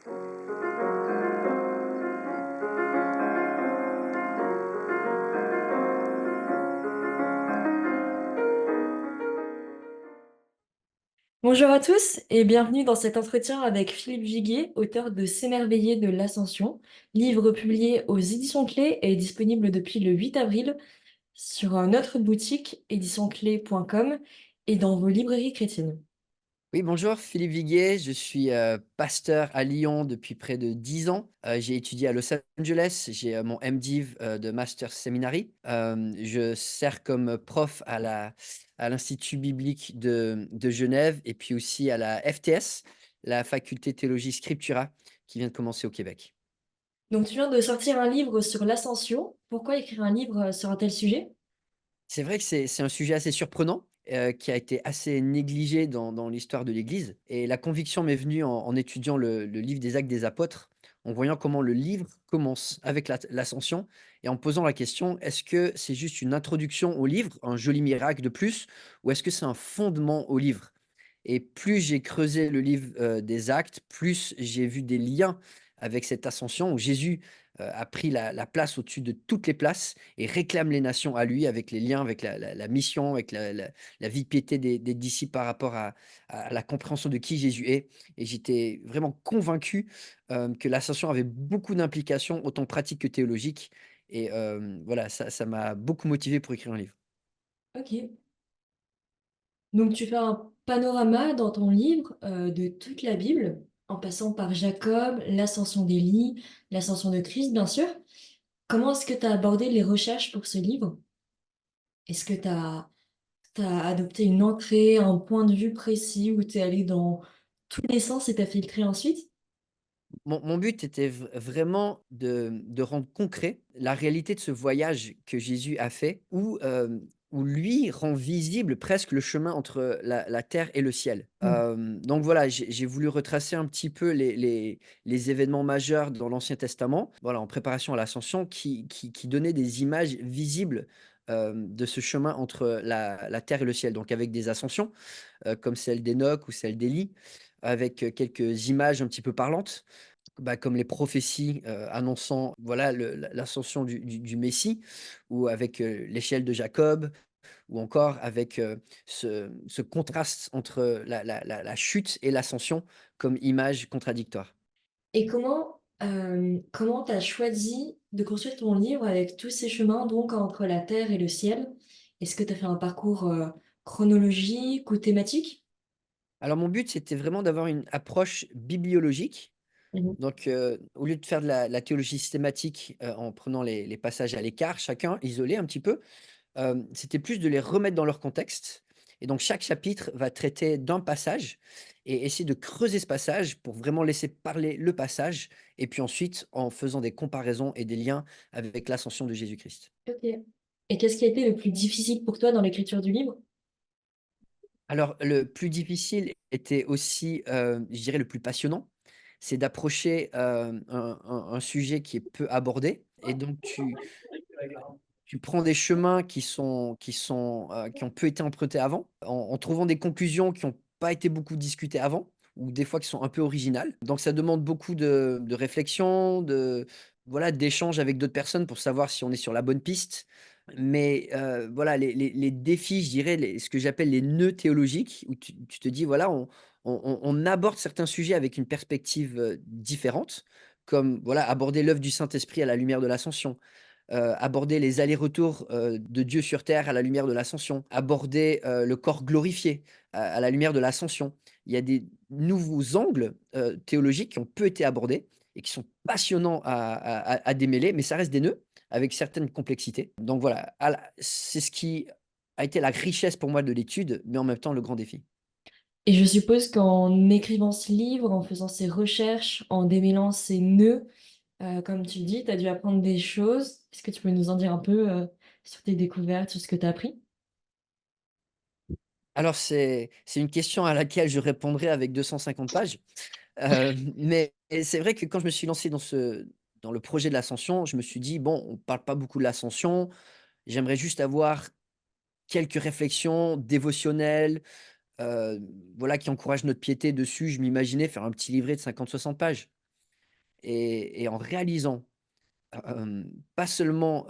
Bonjour à tous et bienvenue dans cet entretien avec Philippe Viguier, auteur de S'émerveiller de l'Ascension, livre publié aux éditions Clés et disponible depuis le 8 avril sur notre boutique éditionclés.com et dans vos librairies chrétiennes. Oui, bonjour, Philippe Viguier. Je suis pasteur à Lyon depuis près de 10 ans. J'ai étudié à Los Angeles. J'ai mon MDiv de Master Seminary. Je sers comme prof à l'Institut biblique de Genève et puis aussi à la FTS, la faculté théologie Scriptura, qui vient de commencer au Québec. Donc tu viens de sortir un livre sur l'Ascension. Pourquoi écrire un livre sur un tel sujet? C'est vrai que c'est un sujet assez surprenant, qui a été assez négligé dans l'histoire de l'Église et la conviction m'est venue en étudiant le livre des Actes des Apôtres, en voyant comment le livre commence avec l'ascension et en posant la question: «Est-ce que c'est juste une introduction au livre, un joli miracle de plus, ou est-ce que c'est un fondement au livre?» Et plus j'ai creusé le livre, des Actes, plus j'ai vu des liens avec cette ascension où Jésus, a pris la place au-dessus de toutes les places et réclame les nations à lui, avec les liens avec la mission, avec la vie de piété des disciples par rapport à la compréhension de qui Jésus est. Et j'étais vraiment convaincu, que l'ascension avait beaucoup d'implications, autant pratiques que théologiques. Et voilà, ça m'a beaucoup motivé pour écrire un livre. Ok. Donc tu fais un panorama dans ton livre de toute la Bible, en passant par Jacob, l'ascension d'Élie, l'ascension de Christ, bien sûr. Comment est-ce que tu as abordé les recherches pour ce livre? Est-ce que tu as adopté une entrée, un point de vue précis où tu es allé dans tous les sens et tu as filtré ensuite? Mon but était vraiment de rendre concret la réalité de ce voyage que Jésus a fait, où lui rend visible presque le chemin entre la terre et le ciel. Mmh. Donc voilà, j'ai voulu retracer un petit peu les événements majeurs dans l'Ancien Testament, voilà, en préparation à l'Ascension, qui donnaient des images visibles, de ce chemin entre la terre et le ciel. Donc avec des ascensions, comme celle d'Enoch ou celle d'Élie, avec, quelques images un petit peu parlantes, bah, comme les prophéties, annonçant, voilà, l'ascension du Messie, ou avec, l'échelle de Jacob, ou encore avec, ce contraste entre la chute et l'ascension comme image contradictoire. Et comment tu as choisi de construire ton livre avec tous ces chemins donc entre la terre et le ciel? Est-ce que tu as fait un parcours, chronologique ou thématique? Alors mon but, c'était vraiment d'avoir une approche bibliologique. Mmh. Donc, au lieu de faire de la théologie systématique, en prenant les passages à l'écart, chacun isolé un petit peu, c'était plus de les remettre dans leur contexte. Et donc chaque chapitre va traiter d'un passage et essayer de creuser ce passage pour vraiment laisser parler le passage, et puis ensuite en faisant des comparaisons et des liens avec l'ascension de Jésus-Christ. OK. Et qu'est-ce qui a été le plus difficile pour toi dans l'écriture du livre? Alors le plus difficile était aussi, je dirais le plus passionnant, c'est d'approcher, un sujet qui est peu abordé, et donc tu prends des chemins qui ont peu été empruntés avant, en trouvant des conclusions qui ont pas été beaucoup discutées avant, ou des fois qui sont un peu originales. Donc ça demande beaucoup de réflexion, voilà, d'échanges avec d'autres personnes pour savoir si on est sur la bonne piste. Mais voilà, les défis, je dirais, ce que j'appelle les nœuds théologiques, où tu te dis: «Voilà, on aborde certains sujets avec une perspective, différente», comme, voilà, aborder l'œuvre du Saint-Esprit à la lumière de l'Ascension, aborder les allers-retours, de Dieu sur terre à la lumière de l'Ascension, aborder, le corps glorifié à la lumière de l'Ascension. Il y a des nouveaux angles, théologiques qui ont peu été abordés et qui sont passionnants à démêler, mais ça reste des nœuds avec certaines complexités. Donc voilà, c'est ce qui a été la richesse pour moi de l'étude, mais en même temps le grand défi. Et je suppose qu'en écrivant ce livre, en faisant ces recherches, en démêlant ces nœuds, comme tu dis, tu as dû apprendre des choses. Est-ce que tu peux nous en dire un peu, sur tes découvertes, sur ce que tu as appris? Alors c'est une question à laquelle je répondrai avec 250 pages. Mais c'est vrai que quand je me suis lancé dans le projet de l'ascension, je me suis dit: «Bon, on parle pas beaucoup de l'ascension, j'aimerais juste avoir quelques réflexions dévotionnelles, heu, voilà, qui encouragent notre piété dessus». Je m'imaginais faire un petit livret de 50-60 pages. et en réalisant, pas seulement,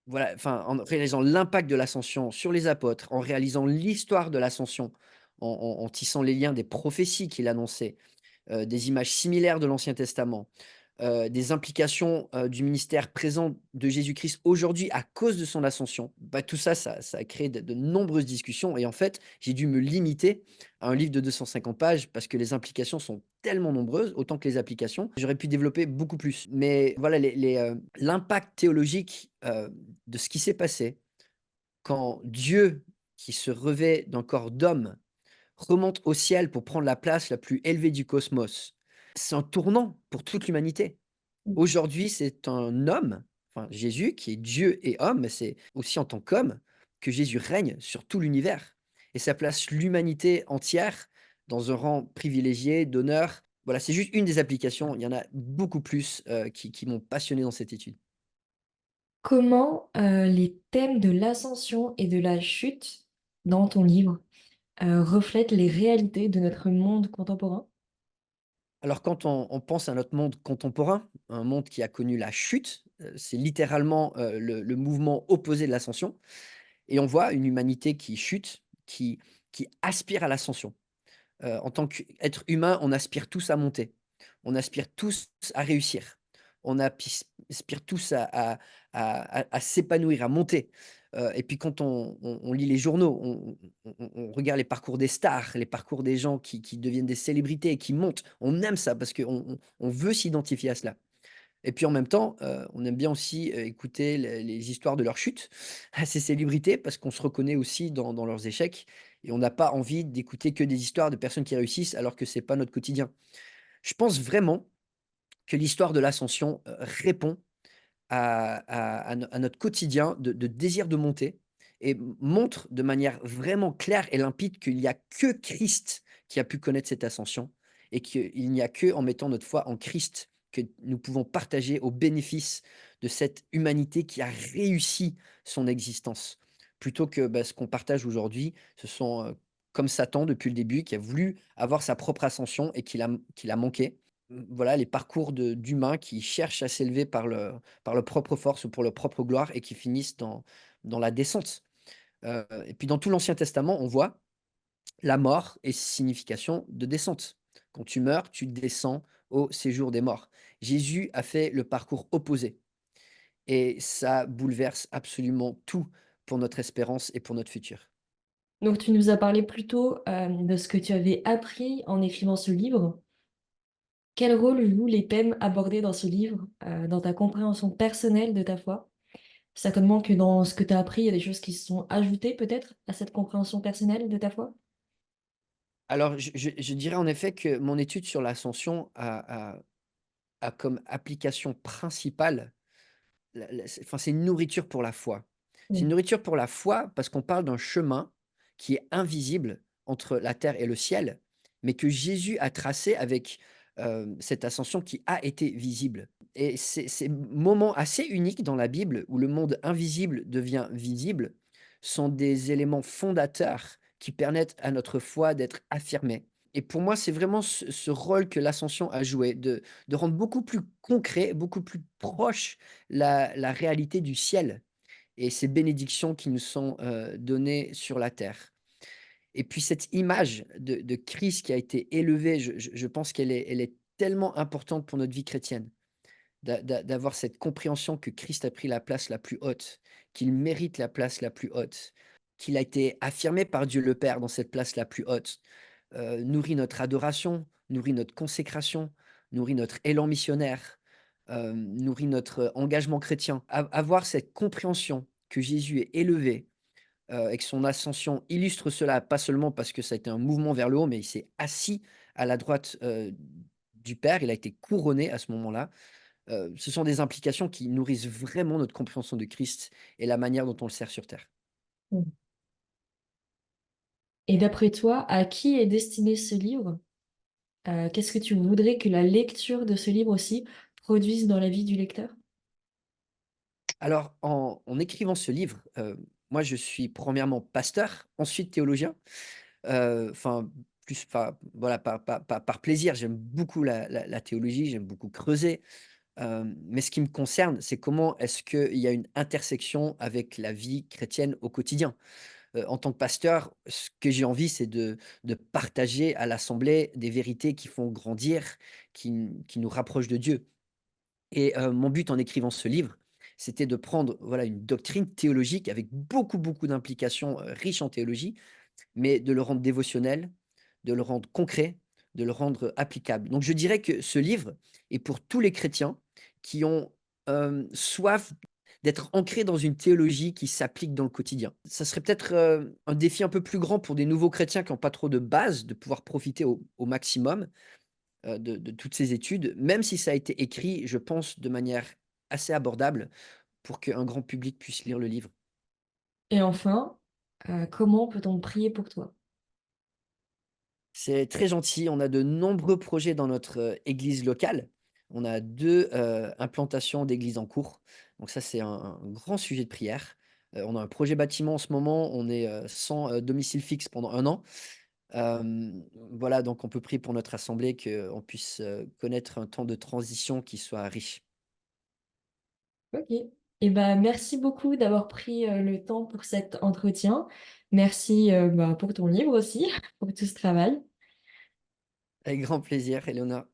voilà, enfin, en réalisant l'impact de l'ascension sur les apôtres, en réalisant l'histoire de l'ascension, en tissant les liens des prophéties qu'il annonçait, des images similaires de l'Ancien Testament, des implications, du ministère présent de Jésus-Christ aujourd'hui à cause de son ascension. Bah, tout ça, ça a créé de nombreuses discussions et en fait, j'ai dû me limiter à un livre de 250 pages parce que les implications sont tellement nombreuses, autant que les applications. J'aurais pu développer beaucoup plus. Mais voilà, l'impact théologique, de ce qui s'est passé quand Dieu, qui se revêt d'un corps d'homme, remonte au ciel pour prendre la place la plus élevée du cosmos. C'est un tournant pour toute l'humanité. Mmh. Aujourd'hui, c'est un homme, enfin Jésus, qui est Dieu et homme, mais c'est aussi en tant qu'homme que Jésus règne sur tout l'univers. Et ça place l'humanité entière dans un rang privilégié, d'honneur. Voilà, c'est juste une des applications. Il y en a beaucoup plus qui m'ont passionné dans cette étude. Comment, les thèmes de l'ascension et de la chute dans ton livre, reflètent les réalités de notre monde contemporain? Alors quand on pense à notre monde contemporain, un monde qui a connu la chute, c'est littéralement, le mouvement opposé de l'ascension et on voit une humanité qui chute, qui aspire à l'ascension. En tant qu'être humain, on aspire tous à monter. On aspire tous à réussir. On aspire tous à s'épanouir, à monter. Et puis quand on lit les journaux, on regarde les parcours des stars, les parcours des gens qui deviennent des célébrités et qui montent. On aime ça parce qu'on veut s'identifier à cela. Et puis en même temps, on aime bien aussi, écouter les histoires de leur chute à ces célébrités parce qu'on se reconnaît aussi dans leurs échecs et on n'a pas envie d'écouter que des histoires de personnes qui réussissent alors que c'est pas notre quotidien. Je pense vraiment que l'histoire de l'ascension, répond à notre quotidien de désir de monter et montre de manière vraiment claire et limpide qu'il n'y a que Christ qui a pu connaître cette ascension et qu'il n'y a que en mettant notre foi en Christ que nous pouvons partager au bénéfice de cette humanité qui a réussi son existence. Plutôt que, bah, ce qu'on partage aujourd'hui, ce sont, comme Satan depuis le début qui a voulu avoir sa propre ascension et qu'il a manqué. Voilà les parcours d'humains qui cherchent à s'élever par leur propre force ou pour leur propre gloire et qui finissent dans la descente. Et puis dans tout l'Ancien Testament, on voit la mort et signification de descente. Quand tu meurs, tu descends au séjour des morts. Jésus a fait le parcours opposé et ça bouleverse absolument tout pour notre espérance et pour notre futur. Donc tu nous as parlé plutôt, de ce que tu avais appris en écrivant ce livre. Quel rôle jouent les thèmes abordés dans ce livre, dans ta compréhension personnelle de ta foi? Certainement que dans ce que tu as appris, il y a des choses qui se sont ajoutées peut-être à cette compréhension personnelle de ta foi? Alors je dirais en effet que mon étude sur l'ascension a comme application principale c'est une nourriture pour la foi. C'est une Mmh. nourriture pour la foi parce qu'on parle d'un chemin qui est invisible entre la terre et le ciel, mais que Jésus a tracé avec, cette ascension qui a été visible et ces moments assez uniques dans la Bible où le monde invisible devient visible sont des éléments fondateurs qui permettent à notre foi d'être affirmée et pour moi, c'est vraiment ce rôle que l'ascension a joué de rendre beaucoup plus concret, beaucoup plus proche la réalité du ciel et ces bénédictions qui nous sont, données sur la terre. Et puis cette image de Christ qui a été élevé, je pense qu'elle est tellement importante pour notre vie chrétienne, d'avoir cette compréhension que Christ a pris la place la plus haute, qu'il mérite la place la plus haute, qu'il a été affirmé par Dieu le Père dans cette place la plus haute, nourrit notre adoration, nourrit notre consécration, nourrit notre élan missionnaire, nourrit notre engagement chrétien. Avoir cette compréhension que Jésus est élevé, et que son ascension illustre cela, pas seulement parce que ça a été un mouvement vers le haut, mais il s'est assis à la droite, du Père, il a été couronné à ce moment-là. Ce sont des implications qui nourrissent vraiment notre compréhension de Christ et la manière dont on le sert sur terre. Mmh. Et d'après toi, à qui est destiné ce livre? Qu'est-ce que tu voudrais que la lecture de ce livre aussi produise dans la vie du lecteur? Alors en écrivant ce livre, moi je suis premièrement pasteur, ensuite théologien. Enfin, plus voilà, par plaisir. J'aime beaucoup la théologie, j'aime beaucoup creuser. Mais ce qui me concerne, c'est comment est-ce qu'il y a une intersection avec la vie chrétienne au quotidien? En tant que pasteur, ce que j'ai envie, c'est de partager à l'assemblée des vérités qui font grandir, qui nous rapprochent de Dieu. Et mon but en écrivant ce livre, c'était de prendre, voilà, une doctrine théologique avec beaucoup, beaucoup d'implications, riches en théologie, mais de le rendre dévotionnel, de le rendre concret, de le rendre applicable. Donc je dirais que ce livre est pour tous les chrétiens qui ont, soif d'être ancrés dans une théologie qui s'applique dans le quotidien. Ça serait peut-être, un défi un peu plus grand pour des nouveaux chrétiens qui ont pas trop de base, de pouvoir profiter au maximum, de toutes ces études, même si ça a été écrit, je pense, de manière assez abordable pour qu'un grand public puisse lire le livre. Et enfin, comment peut-on prier pour toi? C'est très gentil. On a de nombreux projets dans notre, église locale. On a 2 implantations d'églises en cours. Donc ça, c'est un grand sujet de prière. On a un projet bâtiment en ce moment. On est, sans, domicile fixe pendant 1 an. Voilà, donc on peut prier pour notre assemblée, qu'on puisse, connaître un temps de transition qui soit riche. OK. Et ben, merci beaucoup d'avoir pris, le temps pour cet entretien. Merci, bah, pour ton livre aussi, pour tout ce travail. Avec grand plaisir, Eleonore.